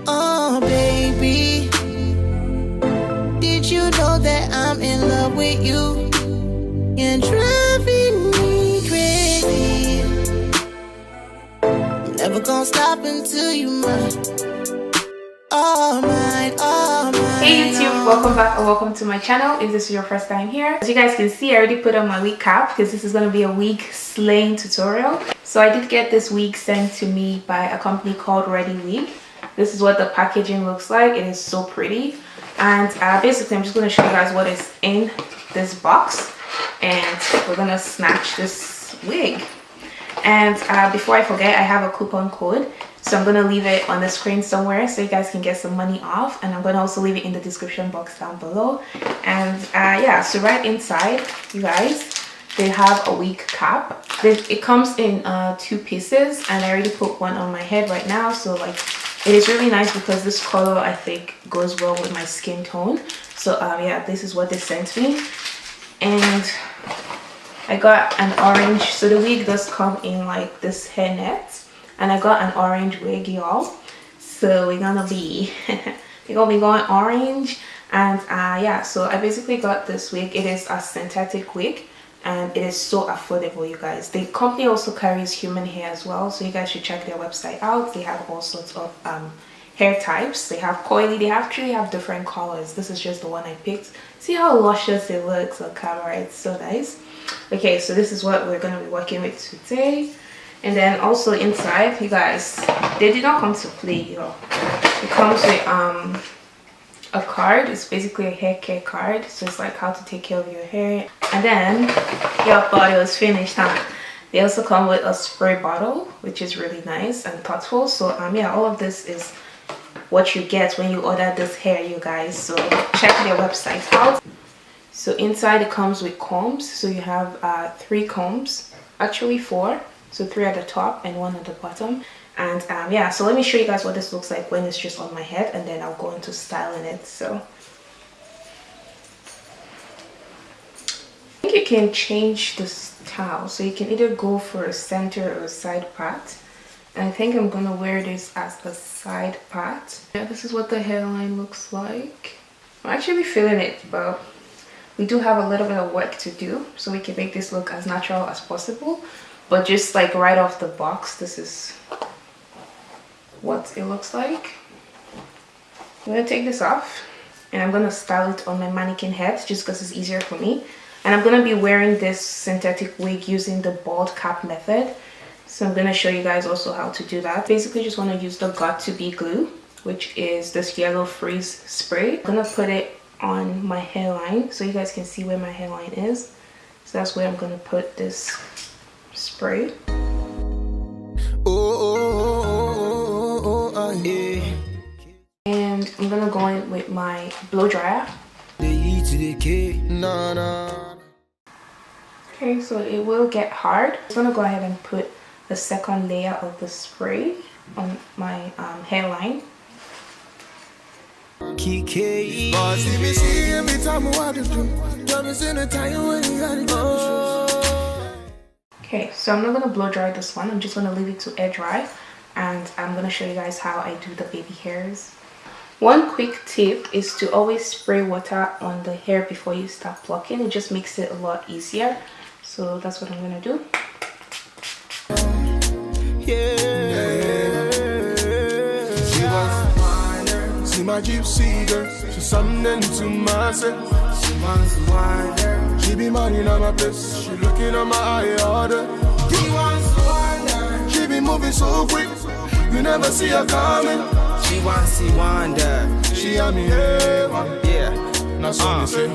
Oh baby, did you know that I'm in love with you? You're driving me crazy. I'm never gonna stop until you mine. All mine, all mine. Hey YouTube, welcome back or welcome to my channel. If this is your first time here, as you guys can see, I already put on my wig cap because this is going to be a wig slaying tutorial. So I did get this wig sent to me by a company called ReadyWig. This is what the packaging looks like. It is so pretty, and basically I'm just going to show you guys what is in this box, and we're going to snatch this wig. And before I forget, I have a coupon code, so I'm going to leave it on the screen somewhere so you guys can get some money off, and I'm going to also leave it in the description box down below. And yeah, so right inside, you guys, they have a wig cap. It comes in 2 pieces, and I already put one on my head right now, so like it is really nice because this color I think goes well with my skin tone. So yeah, this is what they sent me, and I got an orange. So the wig does come in like this hairnet, and I got an orange wig, y'all. So we're gonna be going orange. And yeah, so I basically got this wig. It is a synthetic wig, and it is so affordable, you guys. The company also carries human hair as well, so you guys should check their website out. They have all sorts of hair types. They have coily, they actually have different colors. This is just the one I picked. See how luscious it looks on camera? It's so nice. Okay, so this is what we're going to be working with today. And then also inside, you guys, they did not come to play, you know. It comes with a card. It's basically a hair care card, so it's like how to take care of your hair. And then your bottle is finished, huh? They also come with a spray bottle, which is really nice and thoughtful. So yeah, all of this is what you get when you order this hair, you guys. So check their website out. So inside it comes with combs. So you have 3 combs, actually 4. So 3 at the top and 1 at the bottom. And yeah, so let me show you guys what this looks like when it's just on my head, and then I'll go into styling it. So I think you can change the style, so you can either go for a center or a side part, and I think I'm gonna wear this as a side part. Yeah, this is what the hairline looks like. I'm actually feeling it, but we do have a little bit of work to do so we can make this look as natural as possible. But just like right off the box, this is what it looks like. I'm gonna take this off, and I'm gonna style it on my mannequin head just because it's easier for me. And I'm gonna be wearing this synthetic wig using the bald cap method. So I'm gonna show you guys also how to do that. Basically just want to use the Got To Be glue, which is this yellow freeze spray. I'm gonna put it on my hairline so you guys can see where my hairline is. So that's where I'm gonna put this spray. And I'm gonna go in with my blow dryer. Okay, so it will get hard. I'm gonna go ahead and put the second layer of the spray on my hairline. Kekay. Okay, so I'm not gonna blow dry this one. I'm just gonna leave it to air dry, and I'm gonna show you guys how I do the baby hairs. One quick tip is to always spray water on the hair before you start plucking. It just makes it a lot easier. So that's what I'm gonna do. See my gypsy girl, she's something to myself. She wants to wind her. She be minding on my place, she looking on my eye order. She wants to wind her. She be moving so quick, you never see her coming. She wants to wind her. She on me heaven. Yeah, now so me say.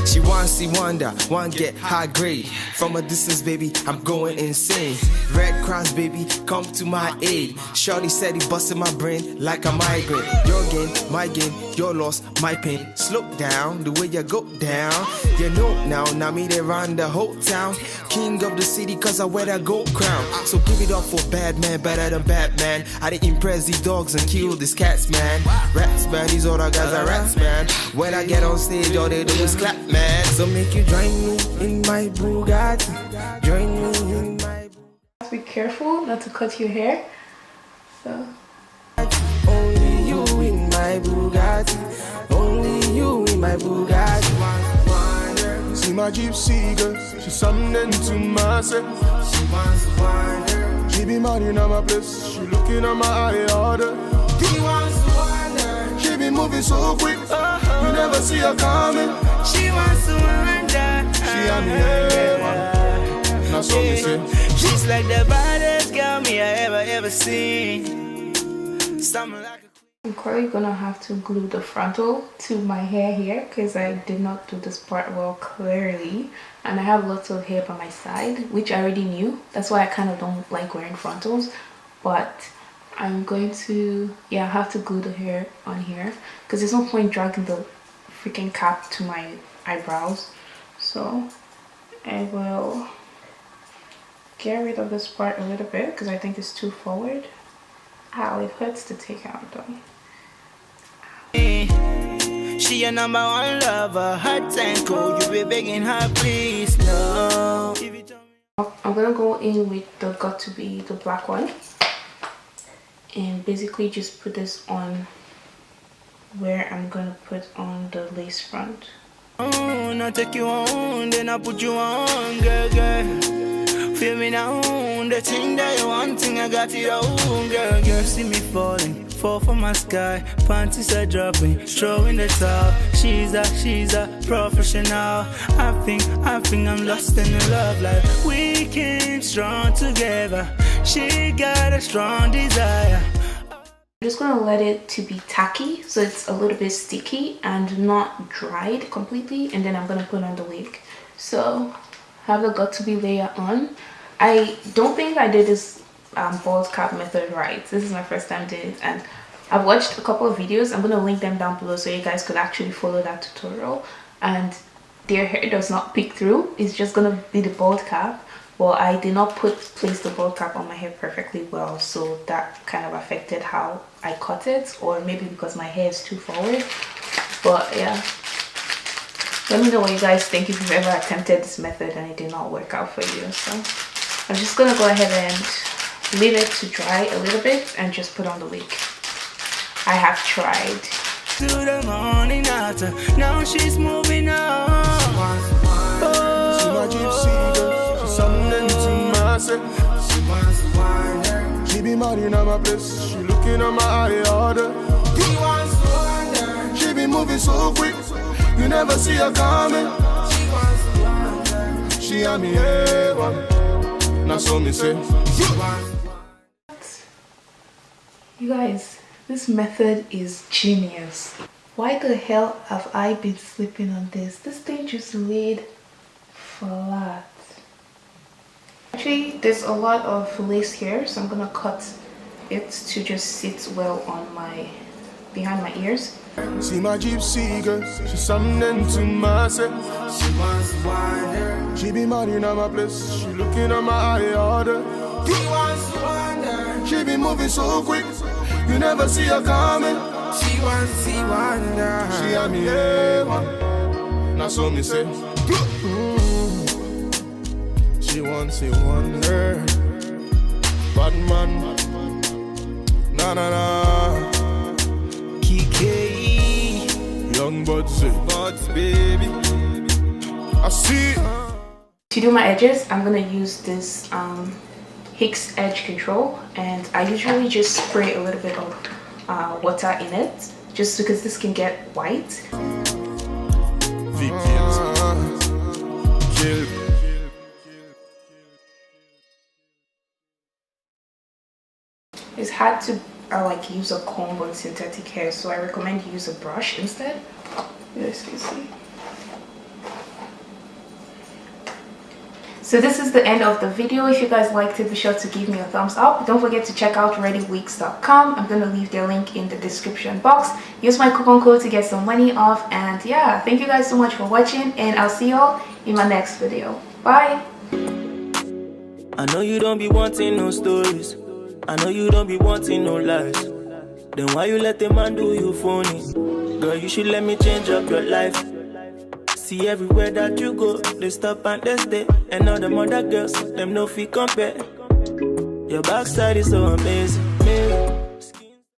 She wants see wonder, one get high grade. From a distance, baby, I'm going insane. Red Cross, baby, come to my aid. Shorty said he busted my brain like a migraine. Your gain, my gain, your loss, my pain. Slow down, the way you go down. You know now me they run the whole town. King of the city, cause I wear that gold crown. So give it up for bad man, better than Batman. I didn't impress these dogs and kill these cats, man. Rats, man, these other guys are rats, man. When I get on stage, all they do is clap, man. So make you join me in my Bugatti. Join me in my Bugatti. Be careful not to cut your hair. So my Bugatti. She wants to wander. See my gypsy girl, she's something to myself. She wants to wander. She be minding on my place, she looking at my eye order. He wants to wander. She be moving so quick, you never see her coming. She wants to wander. She on the air, now so me say. She's like the baddest girl me I ever seen. Something like I'm probably gonna have to glue the frontal to my hair here because I did not do this part well clearly, and I have lots of hair by my side, which I already knew. That's why I kind of don't like wearing frontals, but I'm going to have to glue the hair on here because there's no point dragging the freaking cap to my eyebrows. So I will get rid of this part a little bit because I think it's too forward. Ow, it hurts to take out though. she your number one lover, hot and cold. You be begging her, please no. I'm gonna go in with the Got To Be, the black one, and basically just put this on where I'm gonna put on the lace front. Oh, now take you on, then I put you on, girl, girl. Feel me now, the thing that you wanting, I got it all, girl, girl. See me falling, fall from my sky, panties are dropping, throwing the towel. She's a professional. I think I'm lost in the love life. We came strong together. She got a strong desire. I'm just gonna let it to be tacky so it's a little bit sticky and not dried completely, and then I'm gonna put on the wig. So have the Got To Be layer on. I don't think I did this bald cap method right. This is my first time doing it, and I've watched a couple of videos. I'm going to link them down below so you guys could actually follow that tutorial, and their hair does not peek through. It's just going to be the bald cap. Well, I did not place the bald cap on my hair perfectly well, so that kind of affected how I cut it, or maybe because my hair is too forward. But yeah, let me know what you guys think if you've ever attempted this method and it did not work out for you. So I'm just gonna go ahead and leave it to dry a little bit and just put on the wig. I have tried. To the morning after, now she's moving on. See my gypsy girl, she's something to myself. She wants to wander. She be minding on my place, she looking at my eye order. He wants to wander. She be moving so quick, you never see her coming. She wants to wander. She on me heaven, now so me say. You guys, this method is genius. Why the hell have I been sleeping on this? This thing just laid flat. Actually, there's a lot of lace here, so I'm gonna cut it to just sit well on my behind my ears. See my gypsy girl, she's something to myself. She wants to wander. She be minding on my place, she looking at my eye order. He wants to wander. She be moving so quick, you never see her coming. She wants to see wander. She on me heaven, now so me say. She wants to wonder, bad man, na na na. Kekay, Youngbodzy, baby. I see. To do my edges, I'm gonna use this Hicks Edge Control, and I usually just spray a little bit of water in it, just because this can get white. Vkillz, kill. It's hard to like use a comb on synthetic hair, so I recommend you use a brush instead. You guys can see. So this is the end of the video. If you guys liked it, be sure to give me a thumbs up. Don't forget to check out ReadyWigs.com. I'm gonna leave their link in the description box. Use my coupon code to get some money off. And yeah, thank you guys so much for watching, and I'll see y'all in my next video. Bye. I know you don't be wanting no stories. I know you don't be wanting no lies. Then why you let the man do you phony? Girl, you should let me change up your life. See everywhere that you go, they stop and they stay. And all them other girls, them no fee compare. Your backside is so amazing.